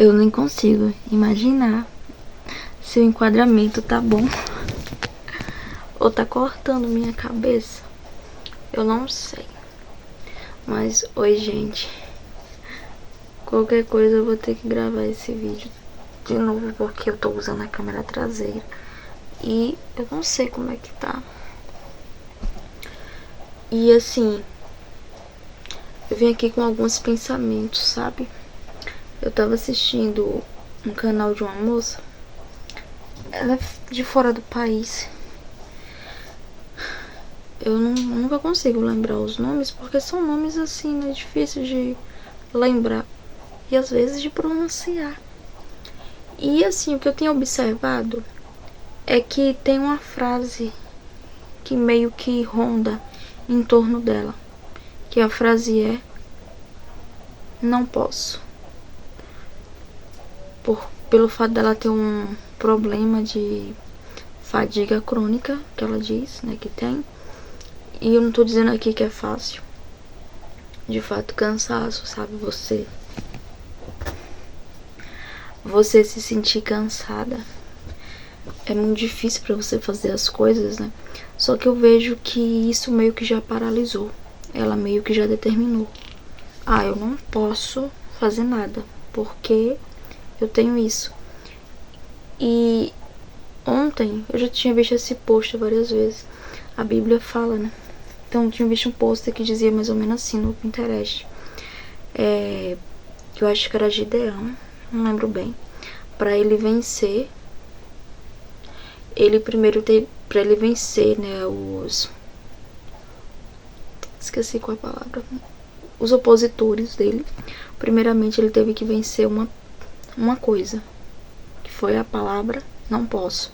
Eu nem consigo imaginar se o enquadramento tá bom ou tá cortando minha cabeça. Eu não sei. Mas, oi, gente. Qualquer coisa eu vou ter que gravar esse vídeo de novo, porque eu tô usando a câmera traseira e eu não sei como é que tá. E assim, eu vim aqui com alguns pensamentos, sabe? Eu tava assistindo um canal de uma moça. Ela é de fora do país. Eu nunca consigo lembrar os nomes, porque são nomes assim, né, difíceis de lembrar e às vezes de pronunciar. E assim, o que eu tenho observado é que tem uma frase que meio que ronda em torno dela, que a frase é: não posso. Pelo fato dela ter um problema de fadiga crônica, que ela diz, né, que tem. E eu não tô dizendo aqui que é fácil. De fato, cansaço, sabe? Você se sentir cansada. É muito difícil pra você fazer as coisas, né? Só que eu vejo que isso meio que já paralisou. Ela meio que já determinou: ah, eu não posso fazer nada, porque eu tenho isso. E ontem eu já tinha visto esse post várias vezes. A Bíblia fala, né? Então eu tinha visto um post que dizia mais ou menos assim no Pinterest. Eu acho que era Gideão, não lembro bem. Pra ele vencer, pra ele vencer, né, esqueci qual é a palavra. Os opositores dele. Primeiramente ele teve que vencer uma coisa, que foi a palavra não posso.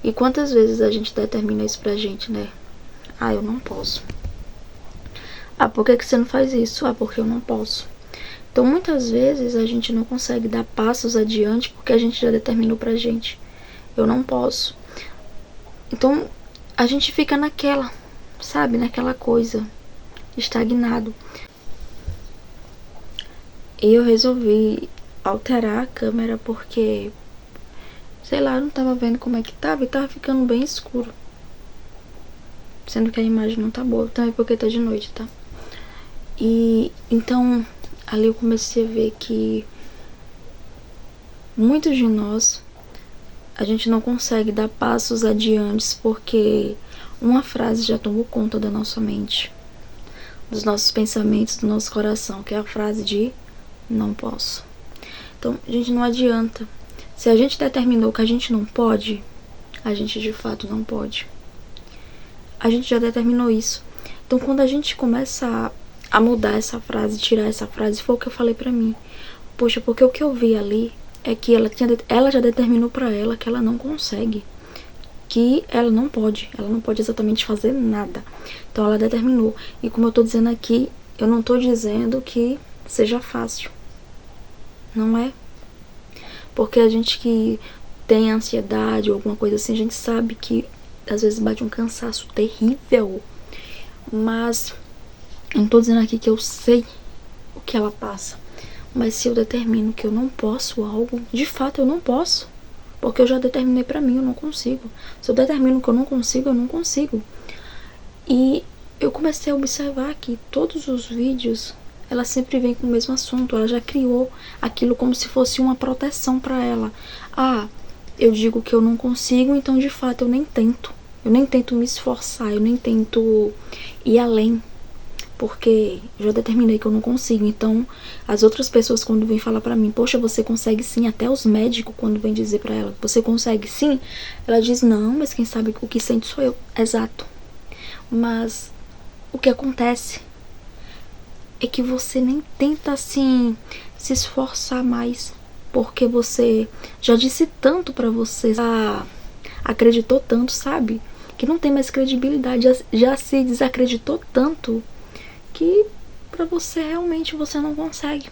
E quantas vezes a gente determina isso pra gente, né? Ah, eu não posso. Ah, por que você não faz isso? Ah, porque eu não posso. Então muitas vezes a gente não consegue dar passos adiante porque a gente já determinou pra gente: eu não posso. Então a gente fica naquela, sabe, naquela coisa, estagnado. E eu resolvi alterar a câmera porque, sei lá, eu não tava vendo como é que tava e tava ficando bem escuro. Sendo que a imagem não tá boa, também porque tá de noite, tá? E então ali eu comecei a ver que muitos de nós, a gente não consegue dar passos adiante porque uma frase já tomou conta da nossa mente, dos nossos pensamentos, do nosso coração, que é a frase de não posso. Então, gente, não adianta. Se a gente determinou que a gente não pode, a gente de fato não pode. A gente já determinou isso. Então, quando a gente começa a mudar essa frase, tirar essa frase, foi o que eu falei pra mim. Poxa, porque o que eu vi ali é que ela já determinou pra ela que ela não consegue, que ela não pode exatamente fazer nada. Então ela determinou. E como eu tô dizendo aqui, eu não tô dizendo que seja fácil. Não é. Porque a gente que tem ansiedade ou alguma coisa assim, a gente sabe que às vezes bate um cansaço terrível. Mas eu não tô dizendo aqui que eu sei o que ela passa. Mas se eu determino que eu não posso algo, de fato eu não posso. Porque eu já determinei pra mim, eu não consigo. Se eu determino que eu não consigo, eu não consigo. E eu comecei a observar que todos os vídeos, ela sempre vem com o mesmo assunto. Ela já criou aquilo como se fosse uma proteção pra ela. Ah, eu digo que eu não consigo, então de fato eu nem tento. Eu nem tento me esforçar, eu nem tento ir além. Porque eu já determinei que eu não consigo. Então as outras pessoas, quando vêm falar pra mim: poxa, você consegue sim. Até os médicos, quando vêm dizer pra ela: você consegue sim, ela diz: não, mas quem sabe o que sente sou eu. Exato. Mas o que acontece é que você nem tenta assim se esforçar mais, porque você já disse tanto pra você, acreditou tanto, sabe, que não tem mais credibilidade, já se desacreditou tanto que pra você realmente você não consegue.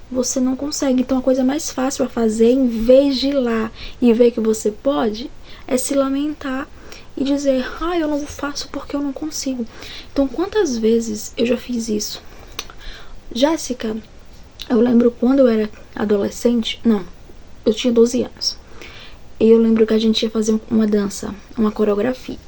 Você não consegue. Então a coisa mais fácil a fazer, em vez de ir lá e ver que você pode, é se lamentar e dizer: ah, eu não faço porque eu não consigo. Então quantas vezes eu já fiz isso? Jéssica, Eu lembro quando eu era adolescente, não, eu tinha 12 anos. E eu lembro que a gente ia fazer uma dança, uma coreografia.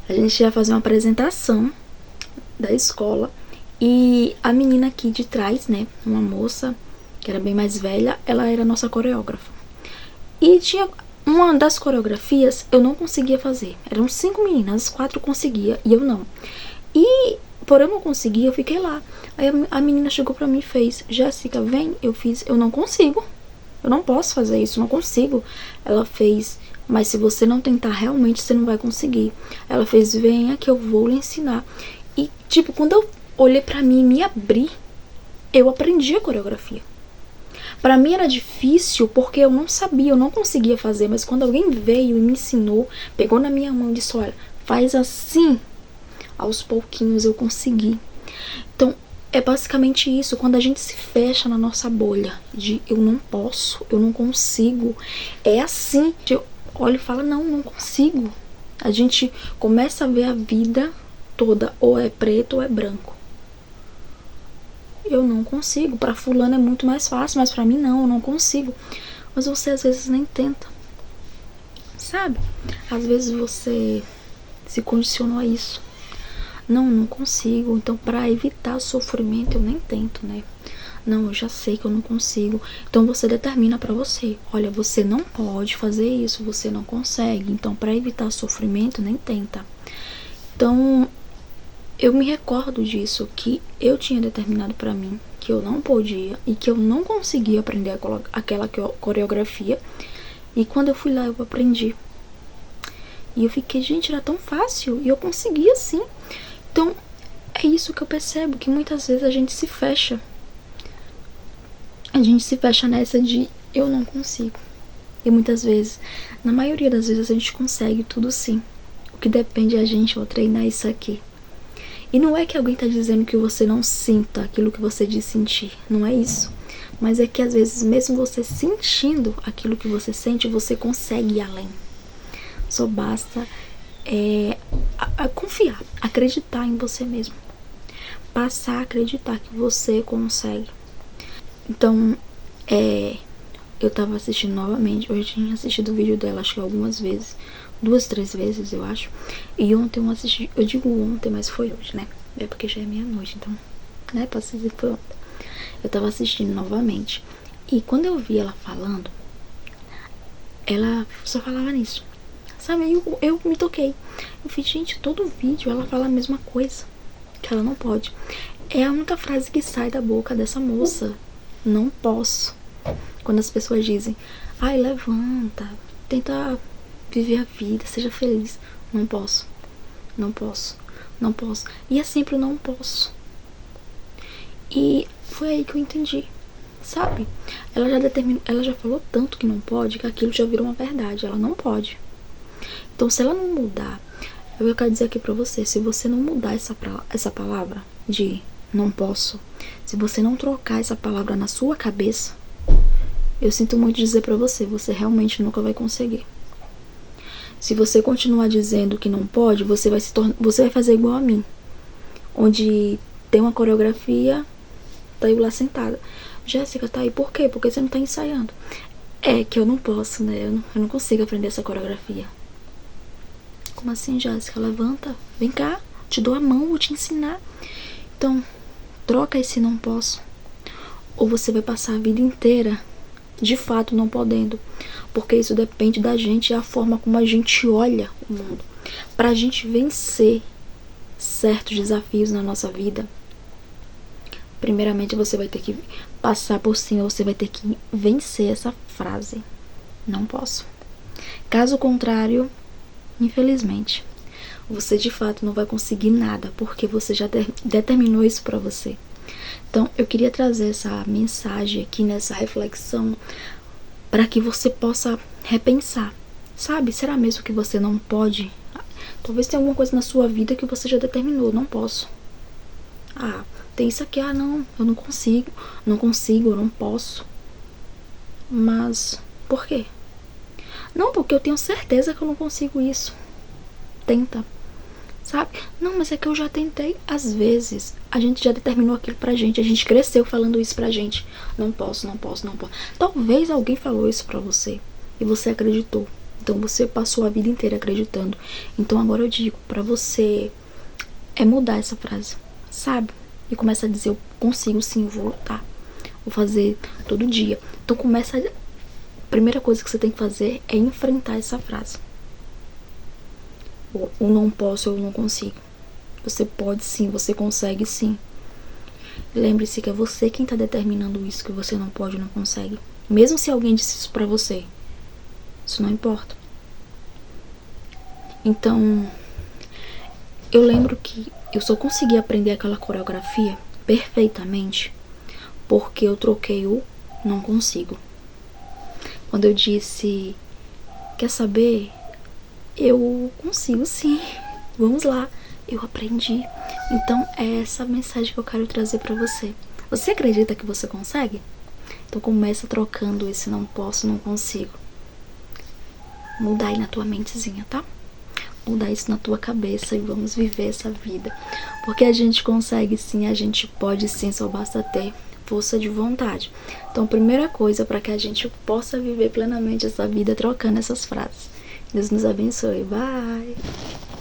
A gente ia fazer uma apresentação da escola. E a menina aqui de trás, né, uma moça que era bem mais velha, ela era nossa coreógrafa. E tinha uma das coreografias eu não conseguia fazer. Eram 5 meninas, 4 conseguia e eu não. E por eu não conseguir, eu fiquei lá. Aí a menina chegou pra mim e fez: Jéssica, vem. Eu fiz: eu não consigo. Eu não posso fazer isso, não consigo. Ela fez: mas se você não tentar, realmente você não vai conseguir. Ela fez: venha que eu vou lhe ensinar. E tipo, quando eu olhei pra mim e me abri, eu aprendi a coreografia. Pra mim era difícil porque eu não sabia, eu não conseguia fazer. Mas quando alguém veio e me ensinou, pegou na minha mão e disse: olha, faz assim, aos pouquinhos eu consegui. Então é basicamente isso. Quando a gente se fecha na nossa bolha de eu não posso, eu não consigo, é assim. Eu olho e falo: não, não consigo. A gente começa a ver a vida toda ou é preto ou é branco. Eu não consigo. Para fulano é muito mais fácil, mas para mim não, eu não consigo. Mas você às vezes nem tenta, sabe? Às vezes você se condicionou a isso. Não, não consigo. Então, para evitar sofrimento, eu nem tento, né? Não, eu já sei que eu não consigo. Então você determina para você: olha, você não pode fazer isso, você não consegue. Então, para evitar sofrimento, nem tenta. Então, eu me recordo disso, que eu tinha determinado pra mim que eu não podia e que eu não conseguia aprender aquela coreografia. E quando eu fui lá, eu aprendi. E eu fiquei: gente, era tão fácil e eu conseguia sim. Então, é isso que eu percebo, que muitas vezes a gente se fecha. A gente se fecha nessa de eu não consigo. E muitas vezes, na maioria das vezes, a gente consegue tudo sim. O que depende é a gente treinar isso aqui. E não é que alguém tá dizendo que você não sinta aquilo que você diz sentir. Não é isso. Mas é que às vezes, mesmo você sentindo aquilo que você sente, você consegue ir além. Só basta confiar, acreditar em você mesmo. Passar a acreditar que você consegue. Então, eu tava assistindo novamente. Eu já tinha assistido o vídeo dela, acho que algumas vezes. 2, 3 vezes, eu acho. E ontem eu assisti, eu digo ontem, mas foi hoje, né? É porque já é meia-noite, então, né? Posso dizer que foi ontem. Eu tava assistindo novamente. E quando eu vi ela falando, ela só falava nisso. Sabe? Aí eu me toquei. Eu fiz: gente, todo vídeo ela fala a mesma coisa. Que ela não pode. É a única frase que sai da boca dessa moça: não posso. Quando as pessoas dizem: ai, levanta, tenta viver a vida, seja feliz. Não posso, não posso, não posso. E é sempre o não posso. E foi aí que eu entendi, sabe? Ela já determinou, ela já falou tanto que não pode, que aquilo já virou uma verdade. Ela não pode. Então, se ela não mudar, eu quero dizer aqui pra você: se você não mudar essa palavra de não posso, se você não trocar essa palavra na sua cabeça, eu sinto muito dizer pra você, você realmente nunca vai conseguir. Se você continuar dizendo que não pode, você vai fazer igual a mim, onde tem uma coreografia, tá eu lá sentada: Jéssica, tá aí por quê? Porque você não tá ensaiando. É que eu não posso, né? Eu não consigo aprender essa coreografia. Como assim, Jéssica? Levanta, vem cá, te dou a mão, vou te ensinar. Então, troca esse não posso. Ou você vai passar a vida inteira de fato não podendo. Porque isso depende da gente e a forma como a gente olha o mundo. Pra gente vencer certos desafios na nossa vida, primeiramente você vai ter que passar por cima, você vai ter que vencer essa frase: não posso. Caso contrário, infelizmente, você de fato não vai conseguir nada, porque você já determinou isso pra você. Então, eu queria trazer essa mensagem aqui nessa reflexão para que você possa repensar. Sabe, será mesmo que você não pode? Talvez tenha alguma coisa na sua vida que você já determinou: não posso. Ah, tem isso aqui, não, eu não consigo, eu não posso. Mas, por quê? Não, porque eu tenho certeza que eu não consigo isso. Tenta, sabe? Não, mas é que eu já tentei. Às vezes, a gente já determinou aquilo pra gente. A gente cresceu falando isso pra gente. Não posso, não posso, não posso. Talvez alguém falou isso pra você e você acreditou. Então você passou a vida inteira acreditando. Então agora eu digo pra você mudar essa frase, sabe? E começa a dizer, eu consigo sim, eu vou lutar. Vou fazer todo dia. Então começa a primeira coisa que você tem que fazer é enfrentar essa frase. O não posso, eu não consigo. Você pode sim, você consegue sim. Lembre-se que é você quem tá determinando isso, que você não pode, não consegue. Mesmo se alguém disse isso pra você, isso não importa. Então, eu lembro que eu só consegui aprender aquela coreografia perfeitamente porque eu troquei o não consigo. Quando eu disse, quer saber? Eu consigo sim, vamos lá, eu aprendi. Então é essa mensagem que eu quero trazer pra você. Você acredita que você consegue? Então começa trocando esse não posso, não consigo. Muda aí na tua mentezinha, tá? Muda isso na tua cabeça e vamos viver essa vida. Porque a gente consegue sim, a gente pode sim, só basta ter força de vontade. Então, primeira coisa para que a gente possa viver plenamente essa vida trocando essas frases. Deus nos abençoe. Bye!